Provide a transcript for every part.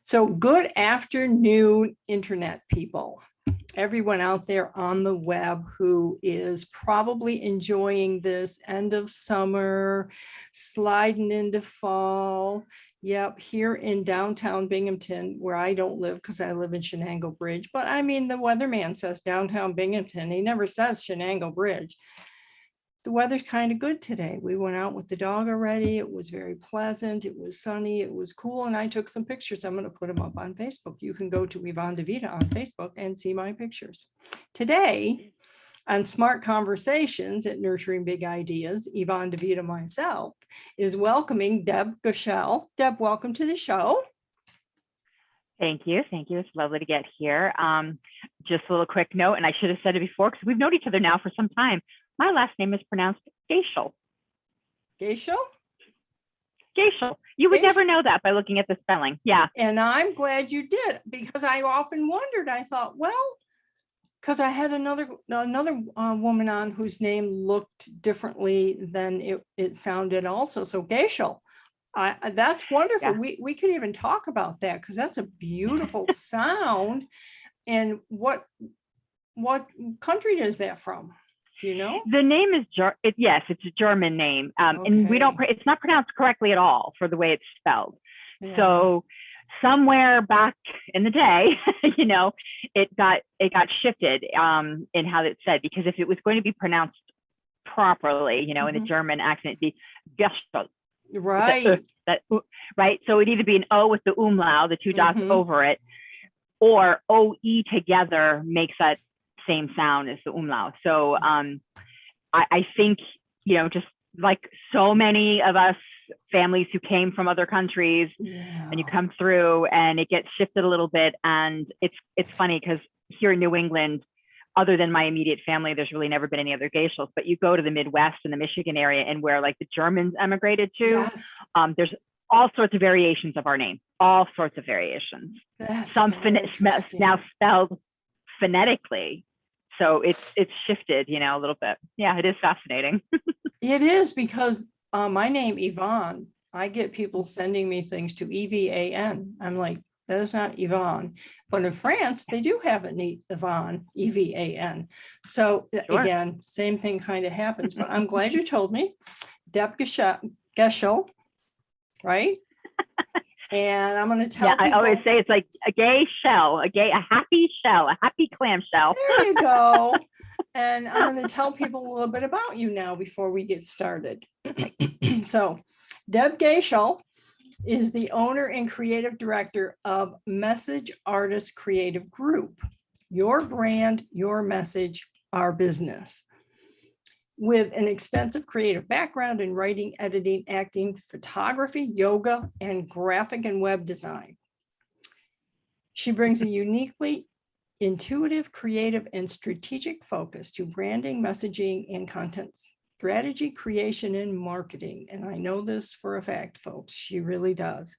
So good afternoon, Internet people. Everyone out there on the web who is probably enjoying this end of summer, sliding into fall. Yep, here in downtown Binghamton, where I don't live because I live in Shenango Bridge. But I mean, the weatherman says downtown Binghamton. He never says Shenango Bridge. The weather's kind of good today. We went out with the dog already. It was very pleasant. It was sunny. It was cool. And I took some pictures. I'm going to put them up on Facebook. You can go to Yvonne DeVita on Facebook and see my pictures. Today on Smart Conversations at Nurturing Big Ideas, Yvonne DeVita myself is welcoming Deb Goeschel. Deb, welcome to the show. Thank you. Thank you. It's lovely to get here. Just a little quick note, and I should have said it before because we've known each other now for some time. My last name is pronounced Goeschel. Goeschel? Goeschel. You would never know that by looking at the spelling. Yeah. And I'm glad you did, because I often wondered. I thought, well, because I had another woman on whose name looked differently than it sounded also. So Goeschel. That's wonderful. Yeah. We could even talk about that because that's a beautiful sound. And what country is that from? Do you know? The name is yes, it's a German name, okay. And it's not pronounced correctly at all for the way it's spelled. Yeah. So somewhere back in the day, it got shifted in how it's said, because if it was going to be pronounced properly, in the German accent, it'd be Goeschel. Right. Right. So it'd either be an O with the umlaut, the two dots over it, or OE together makes that same sound as the umlaut. So I think, just like so many of us families who came from other countries, and you come through and it gets shifted a little bit. And it's funny because here in New England, other than my immediate family, there's really never been any other Goeschels, but you go to the Midwest and the Michigan area and where like the Germans emigrated to, there's all sorts of variations of our name, all sorts of variations. Some now spelled phonetically. So it's shifted, a little bit. Yeah, it is fascinating. It is, because my name, Yvonne, I get people sending me things to EVAN. I'm like, that is not Yvonne. But in France, they do have it neat, Yvonne, EVAN. So again, same thing kind of happens. But I'm glad you told me. Deb Goeschel, right? And I'm going to tell people. I always say it's like a gay shell, a happy shell, a happy clam shell. There you go. And I'm going to tell people a little bit about you now before we get started. So Deb Goeschel is the owner and creative director of Message Artists Creative Group. Your brand, your message, our business. With an extensive creative background in writing, editing, acting, photography, yoga, and graphic and web design. She brings a uniquely intuitive, creative, and strategic focus to branding, messaging, and content strategy, creation, and marketing. And I know this for a fact, folks, she really does.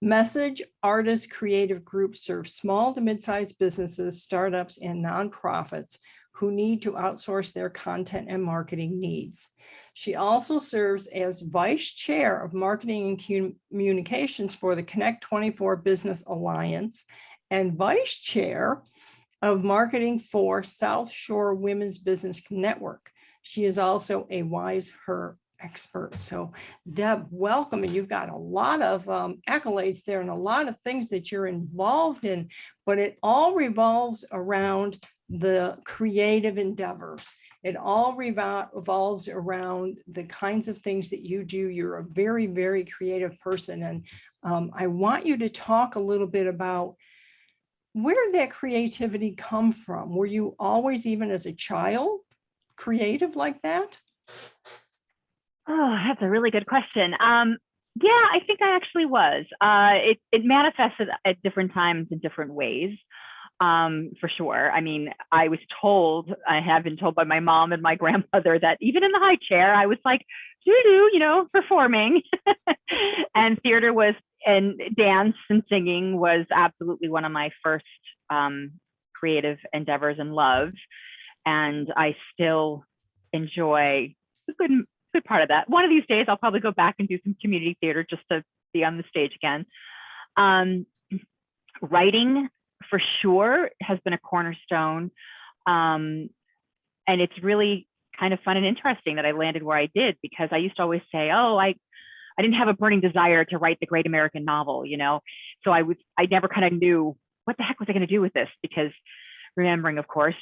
Message Artists Creative Group serves small to mid-sized businesses, startups, and nonprofits who need to outsource their content and marketing needs. She also serves as vice chair of marketing and communications for the Connect 24 Business Alliance and vice chair of marketing for South Shore Women's Business Network. She is also a Wise Her expert. So Deb, welcome. And you've got a lot of accolades there and a lot of things that you're involved in, but it all revolves around the creative endeavors. It all revolves around the kinds of things that you do. You're a very, very creative person. And I want you to talk a little bit about where did that creativity come from? Were you always, even as a child, creative like that? Oh, that's a really good question. Yeah, I think I actually was. It manifested at different times in different ways. For sure. I mean, I have been told by my mom and my grandmother that even in the high chair, I was like, performing. And theater and dance and singing was absolutely one of my first creative endeavors and love. And I still enjoy a good part of that. One of these days, I'll probably go back and do some community theater just to be on the stage again. Writing for sure has been a cornerstone. And it's really kind of fun and interesting that I landed where I did, because I used to always say, oh, I didn't have a burning desire to write the great American novel, you know? So I never kind of knew what the heck was I going to do with this, because remembering, of course,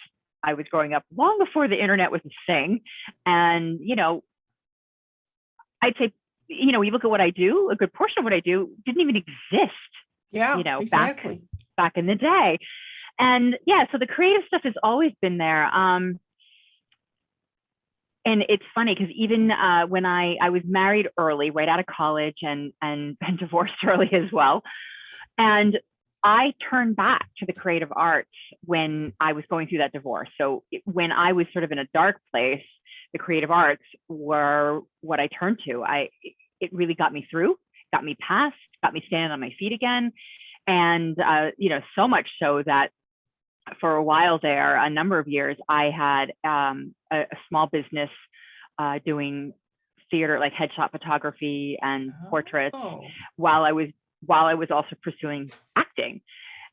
I was growing up long before the internet was a thing. And, you know, I'd say, you know, you look at what I do, a good portion of what I do didn't even exist, Yeah, you know, exactly. back in the day. And yeah, so the creative stuff has always been there. And it's funny because even when I was married early, right out of college, and divorced early as well. And I turned back to the creative arts when I was going through that divorce. So when I was sort of in a dark place, the creative arts were what I turned to. It really got me through, got me past, got me standing on my feet again. And, you know, so much so that for a while there, a number of years, I had a small business doing theater, like headshot photography and portraits, while I was also pursuing acting.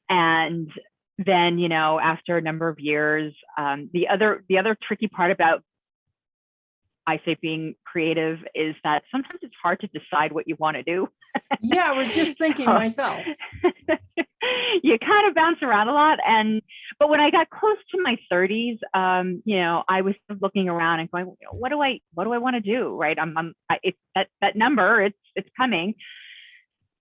And then, you know, after a number of years, the other tricky part about, I say, being creative is that sometimes it's hard to decide what you want to do. Yeah, I was just thinking myself. You kind of bounce around a lot. But when I got close to my 30s, you know, I was looking around and going, what do I want to do? Right. It's that number, it's coming.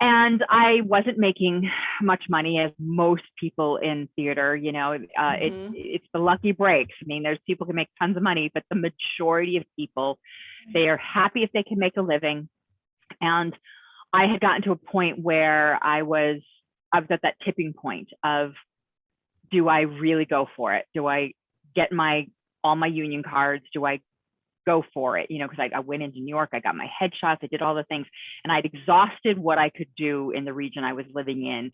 And I wasn't making much money, as most people in theater, you know, it's the lucky breaks. I mean, there's people who can make tons of money, but the majority of people, they are happy if they can make a living. And I had gotten to a point where I was at that tipping point of, do I really go for it? Do I get all my union cards? Do I go for it? You know, because I went into New York, I got my headshots, I did all the things, and I'd exhausted what I could do in the region I was living in,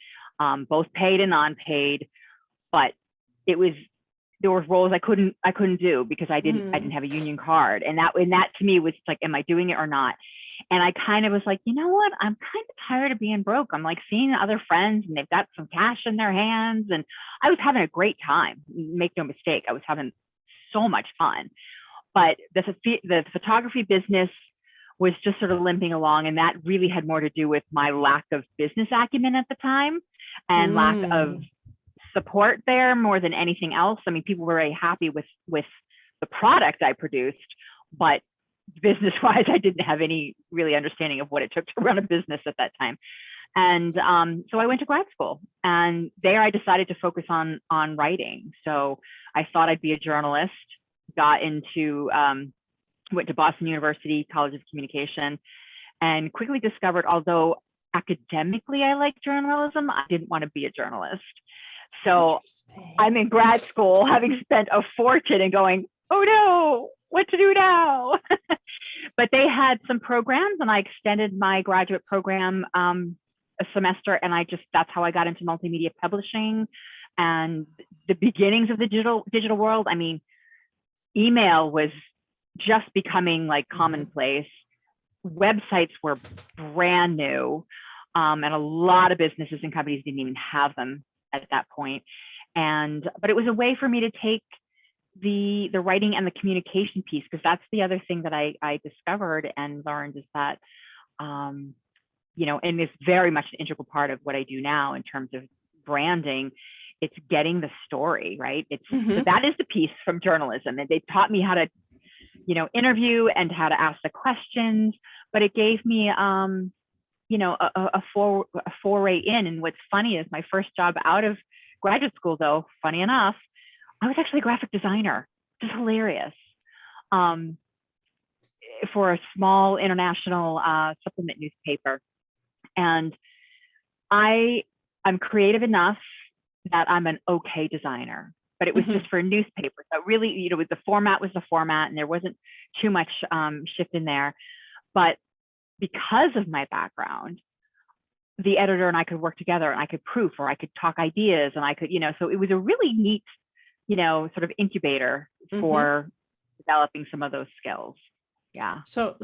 both paid and non-paid. But there were roles I couldn't do because I didn't have a union card, and that to me was like, am I doing it or not? And I kind of was like, you know what? I'm kind of tired of being broke. I'm like seeing other friends and they've got some cash in their hands, and I was having a great time. Make no mistake, I was having so much fun. But the photography business was just sort of limping along, and that really had more to do with my lack of business acumen at the time and lack of support there more than anything else. I mean, people were very happy with the product I produced, but business-wise, I didn't have any really understanding of what it took to run a business at that time. And so I went to grad school, and there I decided to focus on writing. So I thought I'd be a journalist. Went to Boston University College of Communication, and quickly discovered, although academically I like journalism, I didn't want to be a journalist. So I'm in grad school, having spent a fortune, and going, oh no, what to do now? But they had some programs, and I extended my graduate program a semester, and that's how I got into multimedia publishing and the beginnings of the digital world. I mean, email was just becoming like commonplace. Websites were brand new, and a lot of businesses and companies didn't even have them at that point. But it was a way for me to take the writing and the communication piece, because that's the other thing that I discovered and learned, is that you know, and it's very much an integral part of what I do now in terms of branding. It's getting the story, right? So that is the piece from journalism. And they taught me how to, you know, interview and how to ask the questions, but it gave me, you know, a foray in. And what's funny is my first job out of graduate school, though, funny enough, I was actually a graphic designer, which is hilarious, for a small international supplement newspaper. And I'm creative enough that I'm an okay designer, but it was just for a newspaper. So really, you know, the format was the format, and there wasn't too much shift in there. But because of my background, the editor and I could work together, and I could proof, or I could talk ideas, and I could, you know, so it was a really neat, you know, sort of incubator for developing some of those skills. Yeah. So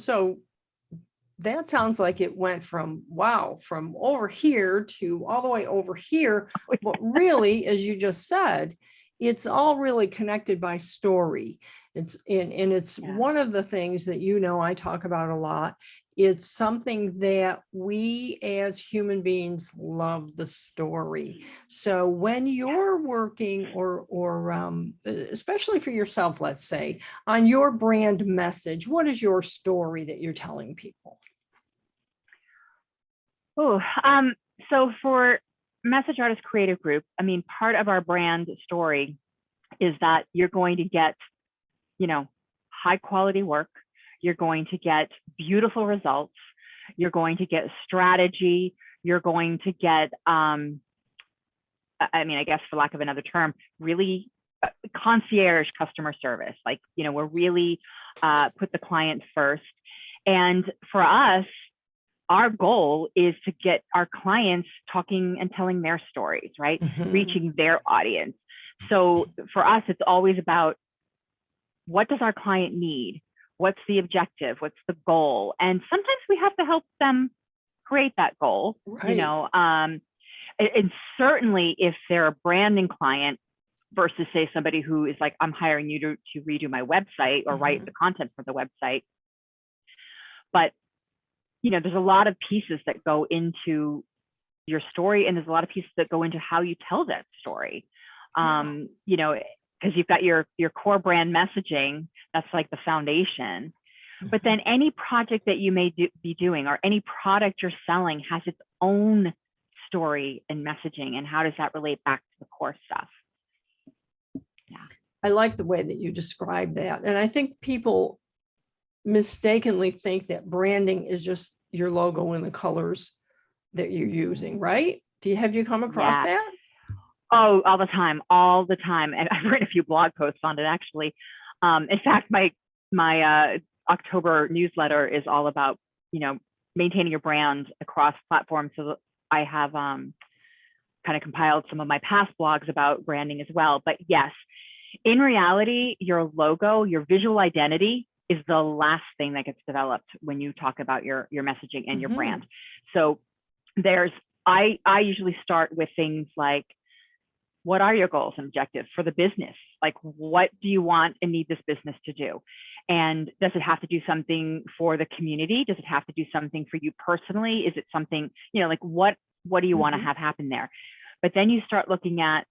that sounds like it went from, wow, from over here to all the way over here. But really, as you just said, it's all really connected by story. It's it's one of the things that, I talk about a lot. It's something that we as human beings love, the story. So when you're working or especially for yourself, let's say, on your brand message, what is your story that you're telling people? Oh, so for Message Artist Creative Group, I mean, part of our brand story is that you're going to get, high quality work. You're going to get beautiful results. You're going to get strategy. You're going to get, I guess for lack of another term, really concierge customer service. Like, we're really put the client first. And for us, our goal is to get our clients talking and telling their stories, right? Mm-hmm. Reaching their audience. So for us, it's always about, what does our client need? What's the objective? What's the goal? And sometimes we have to help them create that goal, right. And certainly if they're a branding client versus say somebody who is like, I'm hiring you to redo my website or write the content for the website. But there's a lot of pieces that go into your story, and there's a lot of pieces that go into how you tell that story. Because you've got your core brand messaging, that's like the foundation. But then any project that you may be doing or any product you're selling has its own story and messaging. And how does that relate back to the core stuff? Yeah. I like the way that you describe that. And I think people mistakenly think that branding is just your logo and the colors that you're using, right? Have you come across that? Oh, all the time. And I've written a few blog posts on it, actually. In fact, my October newsletter is all about, maintaining your brand across platforms. So I have kind of compiled some of my past blogs about branding as well. But yes, in reality, your logo, your visual identity is the last thing that gets developed when you talk about your messaging and your brand. So I usually start with things like, what are your goals and objectives for the business? Like, what do you want and need this business to do? And does it have to do something for the community? Does it have to do something for you personally? Is it something, like what do you want to have happen there? But then you start looking at,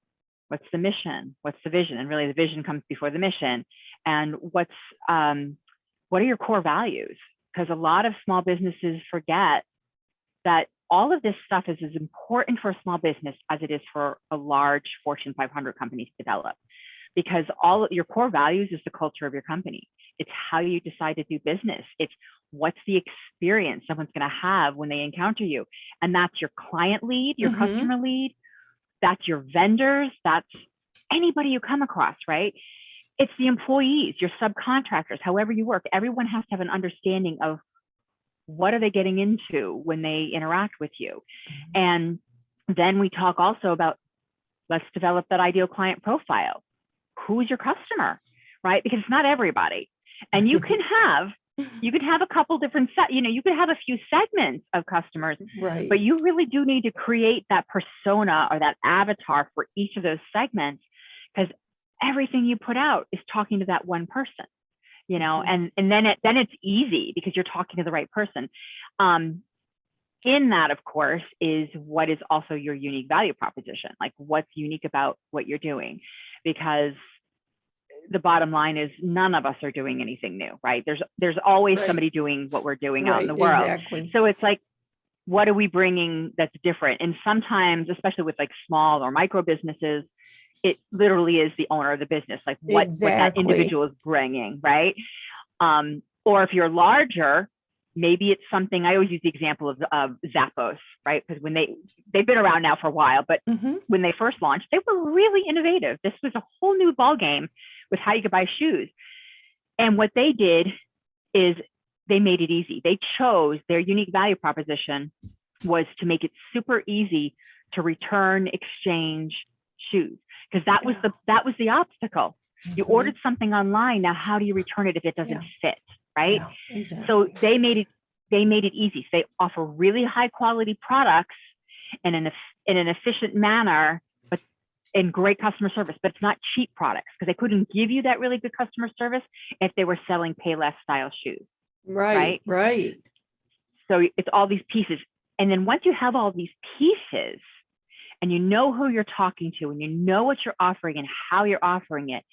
what's the mission? What's the vision? And really the vision comes before the mission. And what are your core values? Because a lot of small businesses forget that all of this stuff is as important for a small business as it is for a large Fortune 500 company to develop, because all of your core values is the culture of your company. It's how you decide to do business. It's what's the experience someone's going to have when they encounter you. And that's your client lead, your customer lead, that's your vendors, that's anybody you come across, right? It's the employees, your subcontractors, however you work. Everyone has to have an understanding of what are they getting into when they interact with you. And then we talk also about, let's develop that ideal client profile. Who's your customer, right? Because it's not everybody. And you can have a couple different you could have a few segments of customers, right? But you really do need to create that persona or that avatar for each of those segments, because everything you put out is talking to that one person. And then it's easy because you're talking to the right person. In that, of course, is what is also your unique value proposition. Like, what's unique about what you're doing? Because the bottom line is, none of us are doing anything new, right? There's always somebody doing what we're doing out in the world. Exactly. So it's like, what are we bringing that's different? And sometimes, especially with like small or micro businesses, it literally is the owner of the business, like what that individual is bringing, right? Or if you're larger, maybe it's something. I always use the example of Zappos, right? Because when they've been around now for a while, but when they first launched, they were really innovative. This was a whole new ballgame with how you could buy shoes. And what they did is they made it easy. They chose, their unique value proposition was to make it super easy to return, exchange shoes. Because that was the obstacle. You ordered something online. Now, how do you return it if it doesn't fit, right? Yeah, exactly. So they made it they made it easy. So they offer really high quality products in an efficient manner, but in great customer service, but it's not cheap products because they couldn't give you that really good customer service if they were selling pay less style shoes. Right. So it's all these pieces. And then once you have all these pieces and you know who you're talking to and you know what you're offering and how you're offering it,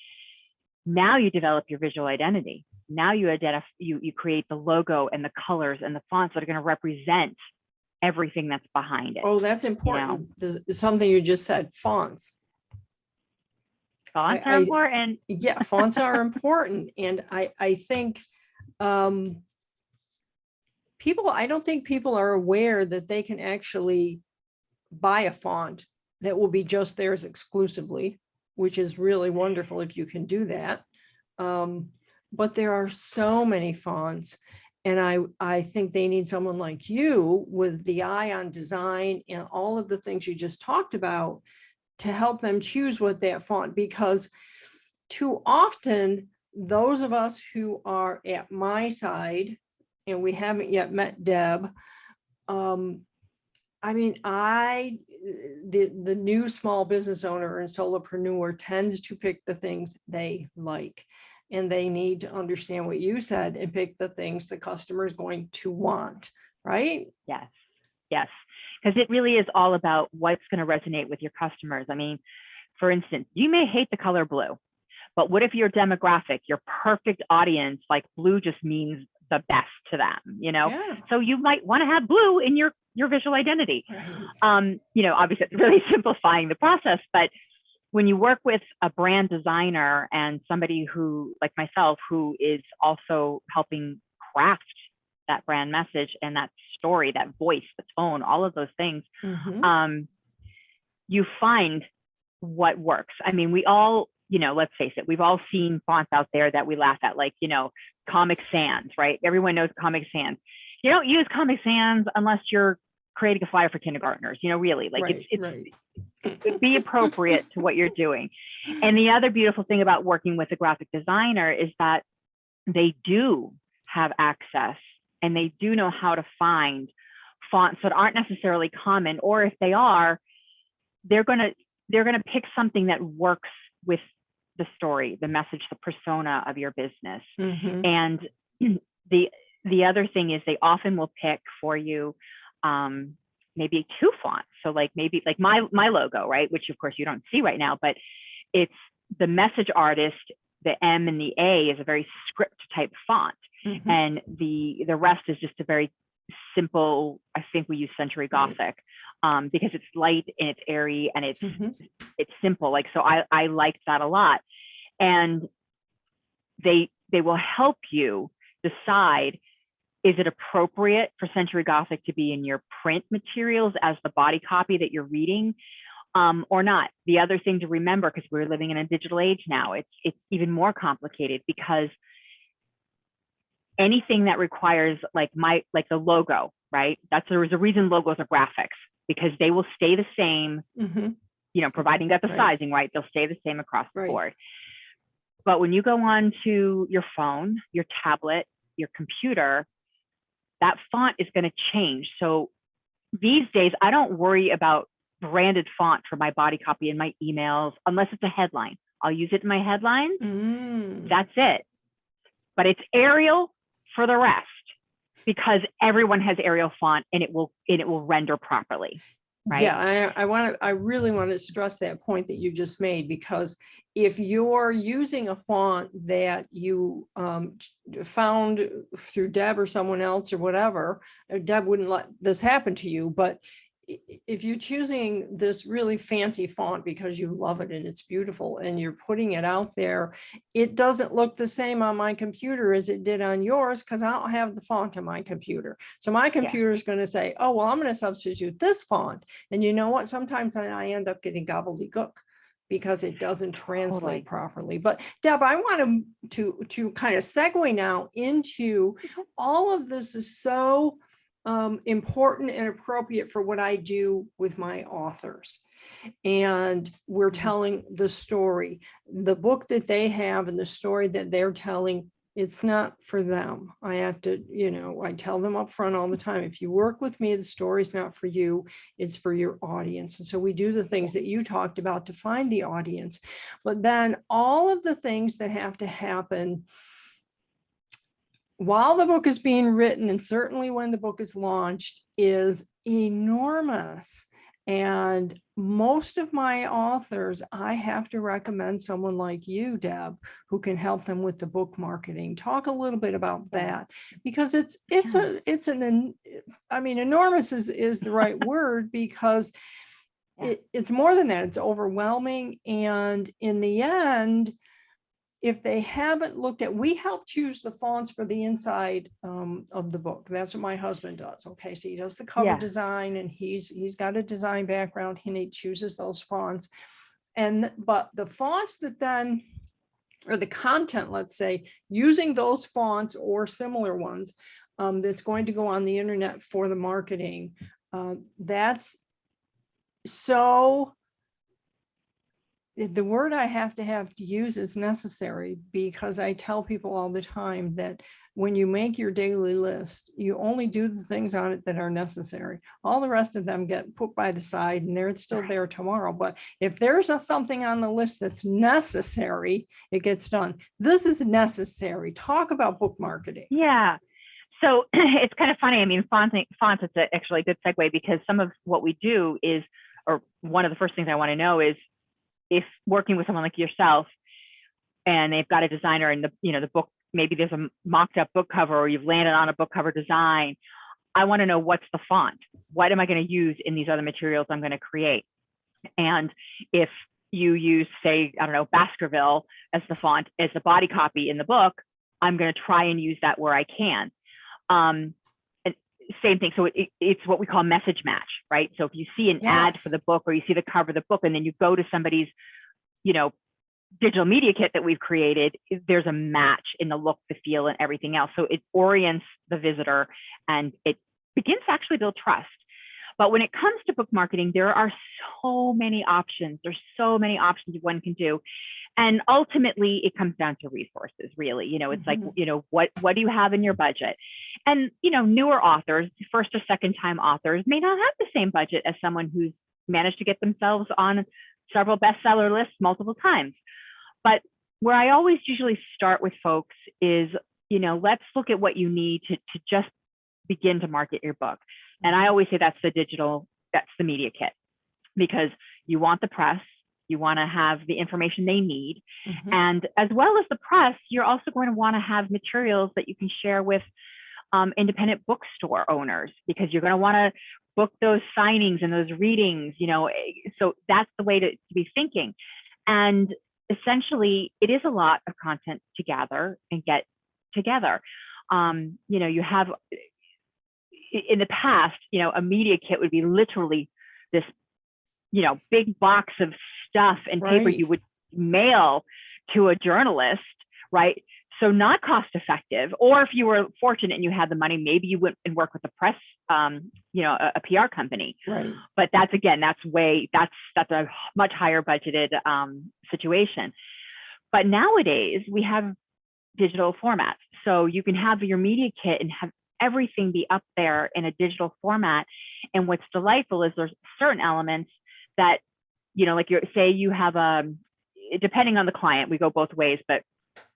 now you develop your visual identity. Now you create the logo and the colors and the fonts that are going to represent everything that's behind it. Oh, that's important. Something you just said, fonts. Fonts are important. Yeah, fonts are important. And I think I don't think people are aware that they can actually buy a font that will be just theirs exclusively, which is really wonderful if you can do that. But there are so many fonts, and I think they need someone like you with the eye on design and all of the things you just talked about to help them choose what that font, because too often those of us who are at my side, and we haven't yet met Deb, I mean, the new small business owner and solopreneur tends to pick the things they like, and they need to understand what you said and pick the things the customer is going to want, right? Yes. Because it really is all about what's going to resonate with your customers. I mean, for instance, you may hate the color blue, but what if your demographic, your perfect audience, like blue just means the best to them, Yeah. So you might want to have blue in your visual identity. Right. Obviously it's really simplifying the process, but when you work with a brand designer and somebody who, like myself, who is also helping craft that brand message and that story, that voice, the tone, all of those things, you find what works. I mean, we all, let's face it, we've all seen fonts out there that we laugh at, like, Comic Sans, right? Everyone knows Comic Sans. You don't use Comic Sans unless you're creating a flyer for kindergartners, really, like it's be appropriate to what you're doing. And the other beautiful thing about working with a graphic designer is that they do have access and they do know how to find fonts that aren't necessarily common, or if they are, they're going to pick something that works with the story, the message, the persona of your business. And the other thing is they often will pick for you maybe two fonts. So like maybe like my logo, right? Which of course you don't see right now, but it's the message artist, the M and the A is a very script type font. And the rest is just a very simple, I think we use Century Gothic because it's light and it's airy and it's simple. Like, so I liked that a lot. And they will help you decide, is it appropriate for Century Gothic to be in your print materials as the body copy that you're reading or not? The other thing to remember, because we're living in a digital age now, it's even more complicated, because anything that requires like the logo, right? There is a reason logos are graphics, because they will stay the same, providing that the sizing, right? They'll stay the same across the board. But when you go on to your phone, your tablet, your computer, that font is going to change. So these days, I don't worry about branded font for my body copy in my emails, unless it's a headline. I'll use it in my headlines. That's it. But it's Arial for the rest, because everyone has Arial font and it will render properly. Right? Yeah, I really want to stress that point that you just made, because if you're using a font that you found through Deb or someone else or whatever, Deb wouldn't let this happen to you, but if you're choosing this really fancy font because you love it and it's beautiful and you're putting it out there, it doesn't look the same on my computer as it did on yours, because I don't have the font on my computer. So my computer is going to say, oh, well, I'm going to substitute this font. And you know what? Sometimes I end up getting gobbledygook because it doesn't translate properly. But Deb, I want to kind of segue now into all of this is so important and appropriate for what I do with my authors. And we're telling the story, the book that they have and the story that they're telling It's not for them. I have to, I tell them up front all the time, if you work with me, the story's not for you, it's for your audience. And so we do the things that you talked about to find the audience. But then all of the things that have to happen while the book is being written, and certainly when the book is launched, is enormous. And most of my authors, I have to recommend someone like you, Deb, who can help them with the book marketing. Talk a little bit about that, because enormous is the right word, because it's more than that. It's overwhelming. And in the end, if they haven't looked at, we help choose the fonts for the inside of the book. That's what my husband does. Okay, so he does the cover design, and he's got a design background, and he chooses those fonts. But the fonts that then, or the content, let's say, using those fonts or similar ones, that's going to go on the internet for the marketing, that's so, the word I have to use is necessary, because I tell people all the time that when you make your daily list, you only do the things on it that are necessary. All the rest of them get put by the side, and they're still there tomorrow. But if there's something on the list that's necessary, it gets done. This is necessary. Talk about book marketing. Yeah. So it's kind of funny. I mean, fonts, it's actually a good segue, because some of what we do is, or one of the first things I want to know is, if working with someone like yourself and they've got a designer and the book, maybe there's a mocked up book cover, or you've landed on a book cover design, I want to know, what's the font? What am I going to use in these other materials I'm going to create? And if you use, say, I don't know, Baskerville as the font, as the body copy in the book, I'm going to try and use that where I can. And same thing. So it's what we call message match, right? So if you see an ad for the book, or you see the cover of the book, and then you go to somebody's, digital media kit that we've created, there's a match in the look, the feel, and everything else. So it orients the visitor, and it begins to actually build trust. But when it comes to book marketing, there are so many options. There's so many options one can do. And ultimately, it comes down to resources, really. It's like, what do you have in your budget? And, newer authors, first or second time authors, may not have the same budget as someone who's managed to get themselves on several bestseller lists multiple times. But where I always usually start with folks is, let's look at what you need to just begin to market your book. And I always say that's the media kit, because you want the press, you want to have the information they need. And as well as the press, you're also going to want to have materials that you can share with independent bookstore owners, because you're going to want to book those signings and those readings, so that's the way to be thinking. And essentially, it is a lot of content to gather and get together. You have, in the past, a media kit would be literally this, big box of stuff and paper you would mail to a journalist, right? So not cost effective. Or if you were fortunate and you had the money, maybe you went and work with a press, a PR company. Right. But that's a much higher budgeted situation. But nowadays we have digital formats, so you can have your media kit and have everything be up there in a digital format. And what's delightful is there's certain elements that, like say you have depending on the client, we go both ways, but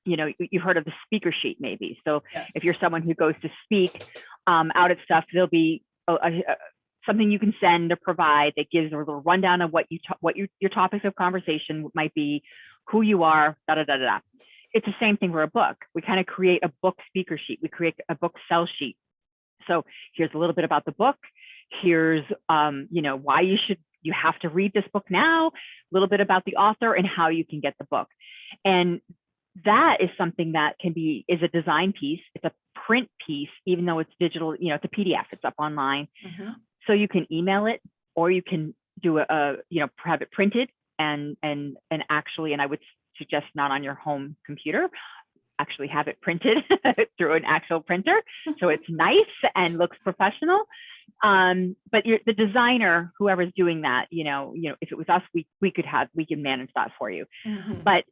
you've heard of the speaker sheet maybe. So if you're someone who goes to speak out at stuff, there'll be something you can send or provide that gives a little rundown of what your topics of conversation might be, who you are, da da da da. It's the same thing for a book. We kind of create a book speaker sheet. We create a book sell sheet. So here's a little bit about the book. Here's why you have to read this book now, a little bit about the author and how you can get the book. And that is something that is a design piece. It's a print piece, even though it's digital, it's a PDF, it's up online. So you can email it, or you can do have it printed and actually, and I would suggest not on your home computer, actually have it printed through an actual printer. So it's nice and looks professional. But the designer, whoever's doing that, if it was us, we can manage that for you. But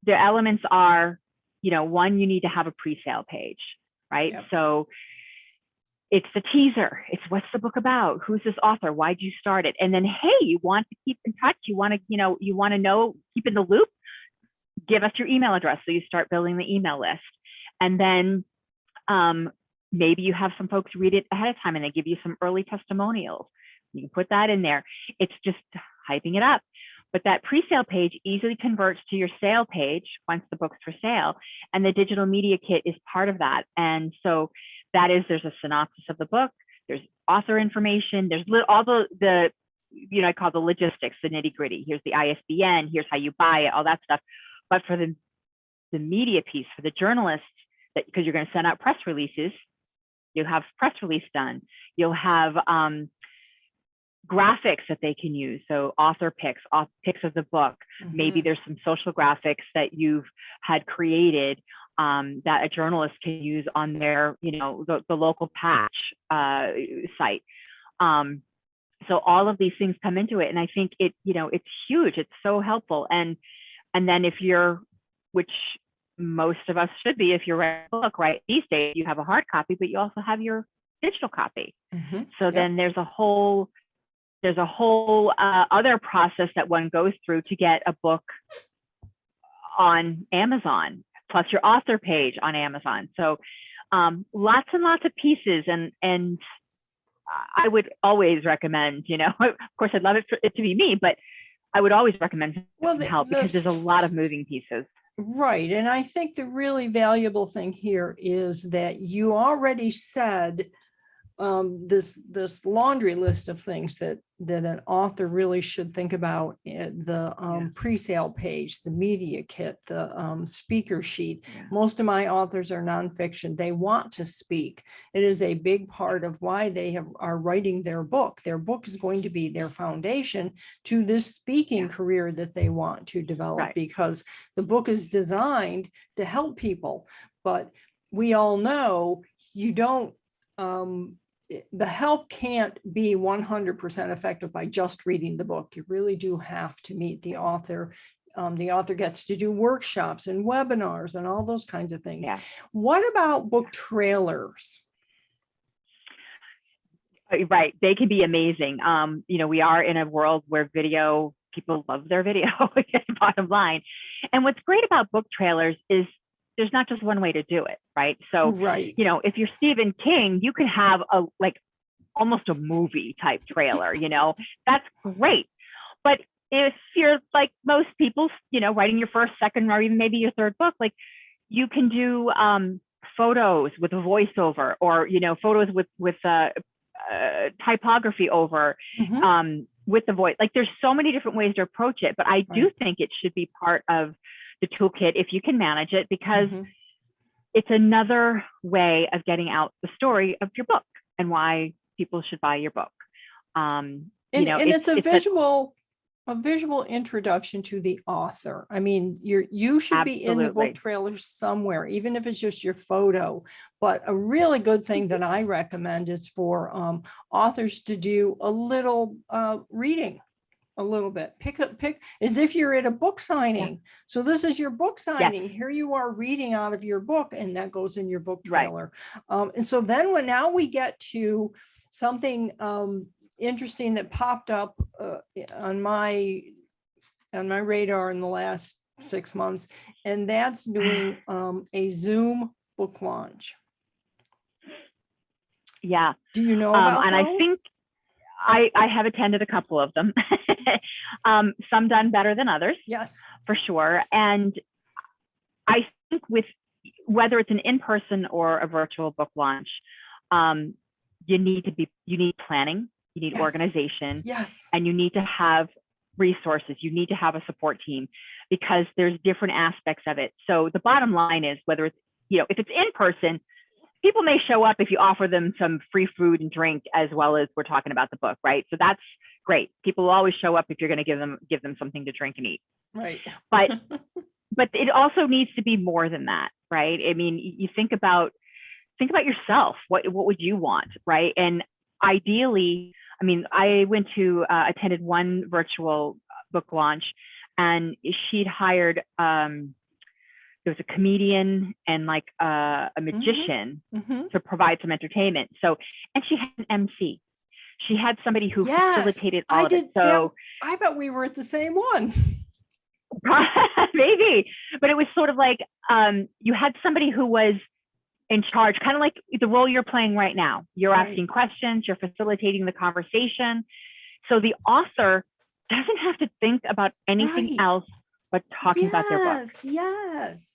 the elements are, one, you need to have a pre-sale page, right? Yep. So it's the teaser. It's what's the book about? Who's this author? Why'd you start it? And then, hey, you want to keep in touch. You want to know, keep in the loop. Give us your email address. So you start building the email list. And then maybe you have some folks read it ahead of time and they give you some early testimonials. You can put that in there. It's just hyping it up. But that pre-sale page easily converts to your sale page once the book's for sale. And the digital media kit is part of that. And so there's a synopsis of the book, there's author information, there's all the I call the logistics, the nitty gritty. Here's the ISBN, here's how you buy it, all that stuff. But for the media piece, for the journalists, because you're going to send out press releases, you'll have press release done. You'll have graphics that they can use. So author pics of the book. Mm-hmm. Maybe there's some social graphics that you've had created that a journalist can use on their, the local patch site. So all of these things come into it. And I think it's huge. It's so helpful. And then which most of us should be, if you're writing a book, right? These days you have a hard copy, but you also have your digital copy. Mm-hmm. So then there's a whole other process that one goes through to get a book on Amazon, plus your author page on Amazon. So lots and lots of pieces. And I would always recommend, of course, I'd love it to be me, but I would always recommend help because there's a lot of moving pieces. Right. And I think the really valuable thing here is that you already said this laundry list of things that an author really should think about: the pre-sale page, the media kit, the speaker sheet. Yeah. Most of my authors are nonfiction. They want to speak. It is a big part of why they are writing their book. Their book is going to be their foundation to this speaking career that they want to develop, right? Because the book is designed to help people. But we all know you don't the help can't be 100% effective by just reading the book. You really do have to meet the author. The author gets to do workshops and webinars and all those kinds of things. Yeah. What about book trailers? Right. They can be amazing. We are in a world where people love their video, bottom line. And what's great about book trailers is there's not just one way to do it, right? So, right. If you're Stephen King, you can have almost a movie type trailer, that's great. But if you're like most people, writing your first, second, or even maybe your third book, you can do photos with a voiceover, or, photos with typography over, mm-hmm. With the voice. There's so many different ways to approach it, but I do think it should be part of the toolkit if you can manage it, because mm-hmm. it's another way of getting out the story of your book and why people should buy your book. It's a visual introduction to the author. I mean, you should Absolutely. Be in the book trailer somewhere, even if it's just your photo. But a really good thing that I recommend is for authors to do a little reading. A little bit, pick as if you're at a book signing. Yeah. So this is your book signing. Yes. Here you are reading out of your book, and that goes in your book trailer. Right. And so then now we get to something interesting that popped up on my radar in the last 6 months, and that's doing a Zoom book launch. Yeah. Do you know about and those? I think I have attended a couple of them, some done better than others. Yes, for sure. And I think whether it's an in-person or a virtual book launch, you need planning, you need organization, and you need to have resources. You need to have a support team, because there's different aspects of it. So the bottom line is, whether it's, if it's in person, people may show up if you offer them some free food and drink, as well as we're talking about the book, right? So that's great. People will always show up if you're going to give them something to drink and eat. Right. But it also needs to be more than that, right? I mean, you think about yourself. What would you want, right? And ideally, I mean, I went to attended one virtual book launch, and she'd hired there was a comedian and like a magician to provide some entertainment. So, and she had an MC. She had somebody who facilitated all of it. So I bet we were at the same one. Maybe, but it was sort of like you had somebody who was in charge, kind of like the role you're playing right now. You're asking questions, you're facilitating the conversation. So the author doesn't have to think about anything else but talking about their book. Yes.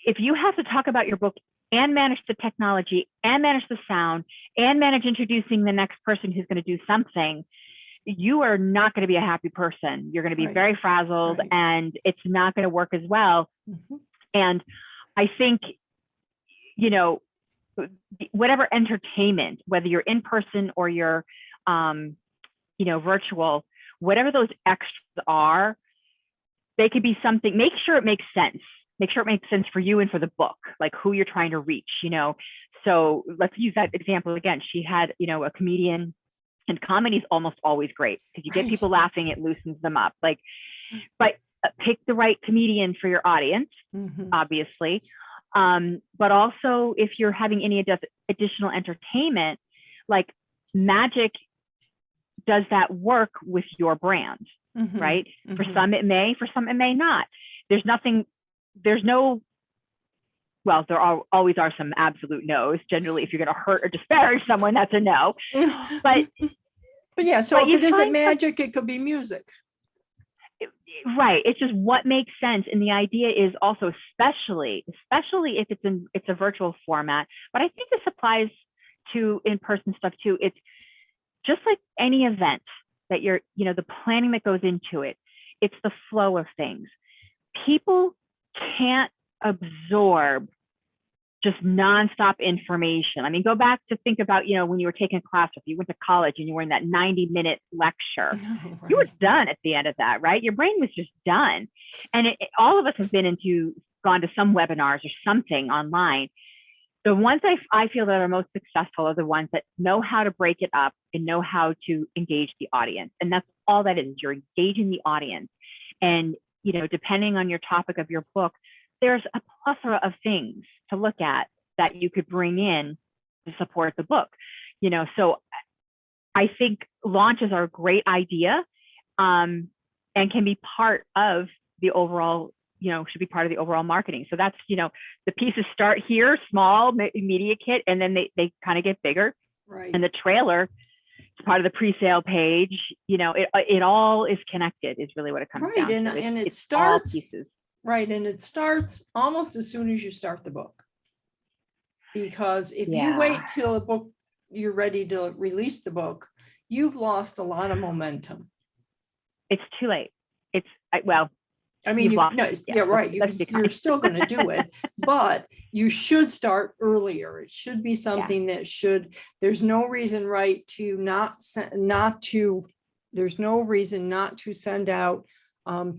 If you have to talk about your book and manage the technology and manage the sound and manage introducing the next person who's going to do something, you are not going to be a happy person. You're going to be very frazzled and it's not going to work as well. And I think, you know, whatever entertainment, whether you're in person or you're, you know, virtual, whatever those extras are, they could be something, make sure it makes sense. Make sure it makes sense for you and for the book, like who you're trying to reach, you know. So let's use that example again. She had, you know, a comedian, and comedy is almost always great because you get people laughing, it loosens them up. Like, but pick the right comedian for your audience, obviously. But also if you're having any additional entertainment, like magic does that work with your brand, right? For some it may, for some it may not. There's no, well, there always are some absolute no's. Generally, if you're going to hurt or disparage someone, that's a no. But yeah, so if it isn't magic, it could be music. Right. It's just what makes sense. And the idea is also, especially if it's a virtual format, but I think this applies to in-person stuff too. It's just like any event that you're, you know, the planning that goes into it. It's the flow of things. People can't absorb just nonstop information. I mean, go back to think about, you know, when you were taking a class, if you went to college and you were in that 90-minute lecture, you were done at the end of that, right? Your brain was just done. And all of us have gone to some webinars or something online. The ones I feel that are most successful are the ones that know how to break it up and know how to engage the audience. And that's all that is. You're engaging the audience. And, you know, depending on your topic of your book, there's a plethora of things to look at that you could bring in to support the book. You know, so I think launches are a great idea, and can be part of the overall, you know, should be part of the overall marketing. So that's, you know, the pieces start here, small media kit, and then they kind of get bigger. Right. And the trailer is part of the pre-sale page. You know, it all is connected is really what it comes down to. And it starts all pieces. Right. And it starts almost as soon as you start the book. Because if you wait till the book, you're ready to release the book, you've lost a lot of momentum. It's too late. I mean, right. You're still going to do it, but you should start earlier. It should be something that there's no reason, right, there's no reason not to send out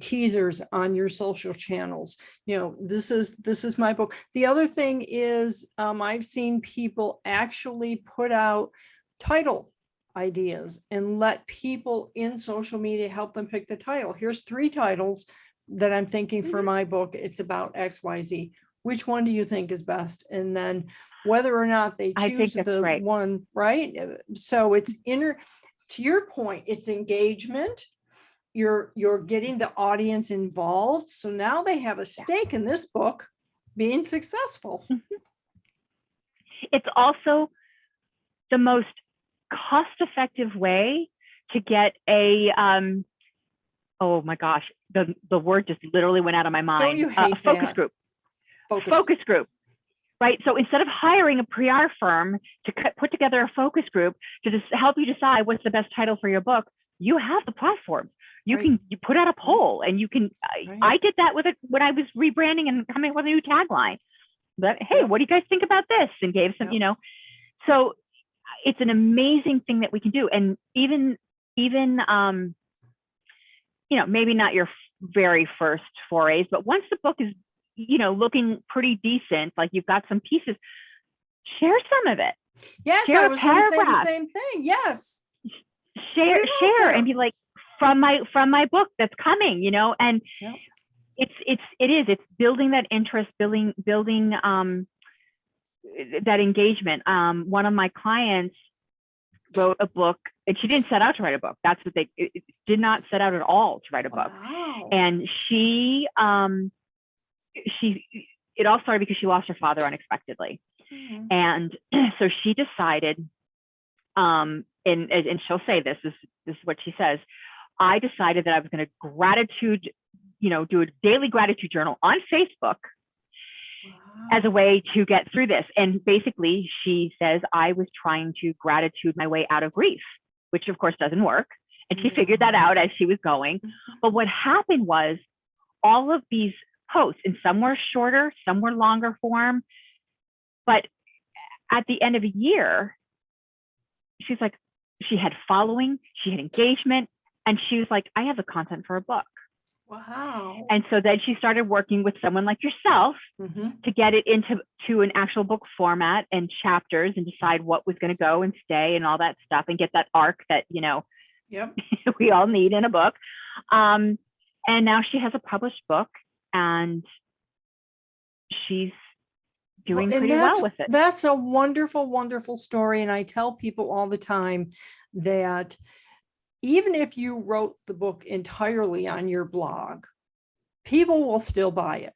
teasers on your social channels. You know, this is my book. The other thing is I've seen people actually put out title ideas and let people in social media help them pick the title. Here's 3 titles that I'm thinking for my book. It's about XYZ. Which one do you think is best? And then whether or not they choose the one, right? So it's to your point, it's engagement. You're getting the audience involved. So now they have a stake in this book being successful. It's also the most cost-effective way to get a oh my gosh, the word just literally went out of my mind. Don't you hate focus that? Group. Focus group. Right. So instead of hiring a PR firm to put together a focus group to just help you decide what's the best title for your book, you have the platform. You put out a poll, and you can. I did that when I was rebranding and coming up with a new tagline. But hey, what do you guys think about this? And gave some, you know. So it's an amazing thing that we can do, and even you know, maybe not your very first forays, but once the book is, you know, looking pretty decent, like you've got some pieces, share some of it. Yes, I was going to say the same thing. Yes. Share and be like, from my book that's coming, you know, and It's building that interest, building that engagement. One of my clients wrote a book, and she didn't set out to write a book. That's what it did not set out at all to write a book. Wow. And it all started because she lost her father unexpectedly. Mhm. And so she decided, and she'll say this is what she says, I decided that I was going to do a daily gratitude journal on Facebook as a way to get through this. And basically, she says, I was trying to gratitude my way out of grief, which of course doesn't work. And she figured that out as she was going. But what happened was all of these posts, and some were shorter, some were longer form. But at the end of a year, she's like, she had following, she had engagement, and she was like, I have the content for a book. Wow. And so then she started working with someone like yourself to get it into an actual book format and chapters, and decide what was going to go and stay and all that stuff, and get that arc that, Yep. we all need in a book. And now she has a published book, and she's doing pretty well with it. That's a wonderful, wonderful story. And I tell people all the time that even if you wrote the book entirely on your blog, people will still buy it.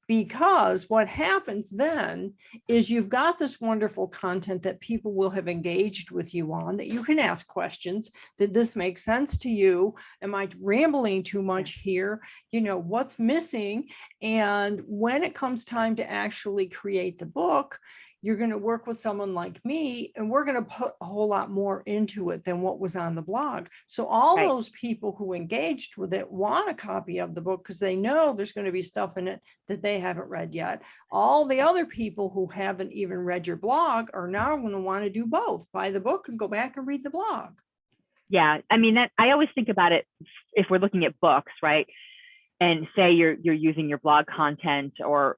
Because what happens then is you've got this wonderful content that people will have engaged with you on, that you can ask questions. Did this make sense to you? Am I rambling too much here? What's missing? And when it comes time to actually create the book, you're going to work with someone like me, and we're going to put a whole lot more into it than what was on the blog. So all those people who engaged with it want a copy of the book because they know there's going to be stuff in it that they haven't read yet. All the other people who haven't even read your blog are now going to want to do both, buy the book and go back and read the blog. Yeah. I mean, I always think about it, if we're looking at books, right? And say you're using your blog content, or,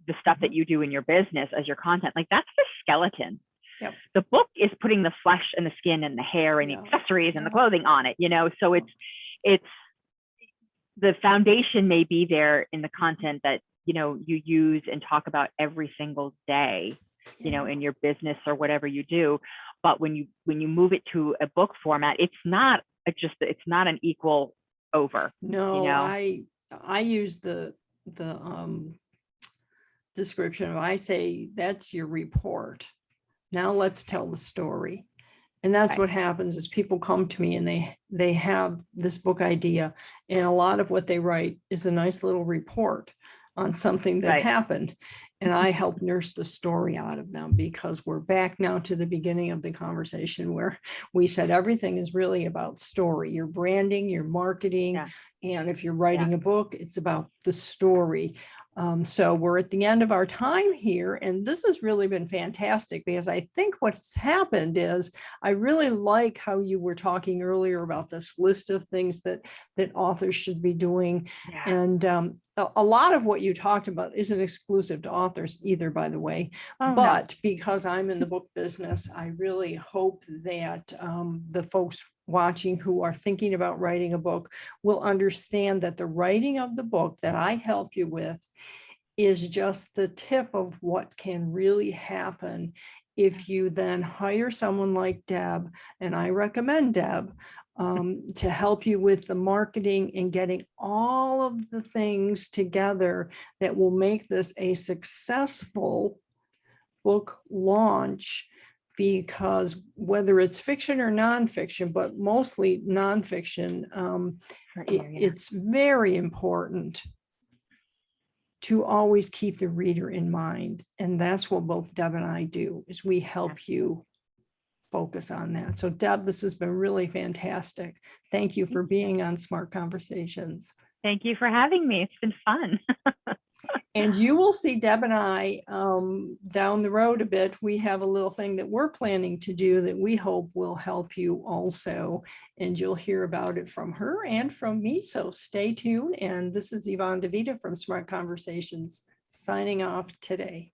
the stuff that you do in your business as your content, like that's the skeleton. Yep. The book is putting the flesh and the skin and the hair and the accessories and the clothing on it, so it's the foundation may be there in the content that, you use and talk about every single day, in your business or whatever you do. But when you move it to a book format, it's not an equal over. No, I use the description of, I say, that's your report. Now let's tell the story. And that's what happens is people come to me and they have this book idea, and a lot of what they write is a nice little report on something that happened. And I help nurse the story out of them, because we're back now to the beginning of the conversation where we said everything is really about story, your branding, your marketing. And if you're writing a book, it's about the story. So we're at the end of our time here, and this has really been fantastic, because I think what's happened is I really like how you were talking earlier about this list of things that authors should be doing. And a lot of what you talked about isn't exclusive to authors either, by the way. But because I'm in the book business, I really hope that the folks watching who are thinking about writing a book will understand that the writing of the book that I help you with is just the tip of what can really happen if you then hire someone like Deb, and I recommend Deb, to help you with the marketing and getting all of the things together that will make this a successful book launch. Because whether it's fiction or nonfiction, but mostly nonfiction, it's very important to always keep the reader in mind. And that's what both Deb and I do, is we help you focus on that. So Deb, this has been really fantastic. Thank you for being on Smart Conversations. Thank you for having me. It's been fun. And you will see Deb and I down the road a bit. We have a little thing that we're planning to do that we hope will help you also. And you'll hear about it from her and from me. So stay tuned. And this is Yvonne DeVita from Smart Conversations signing off today.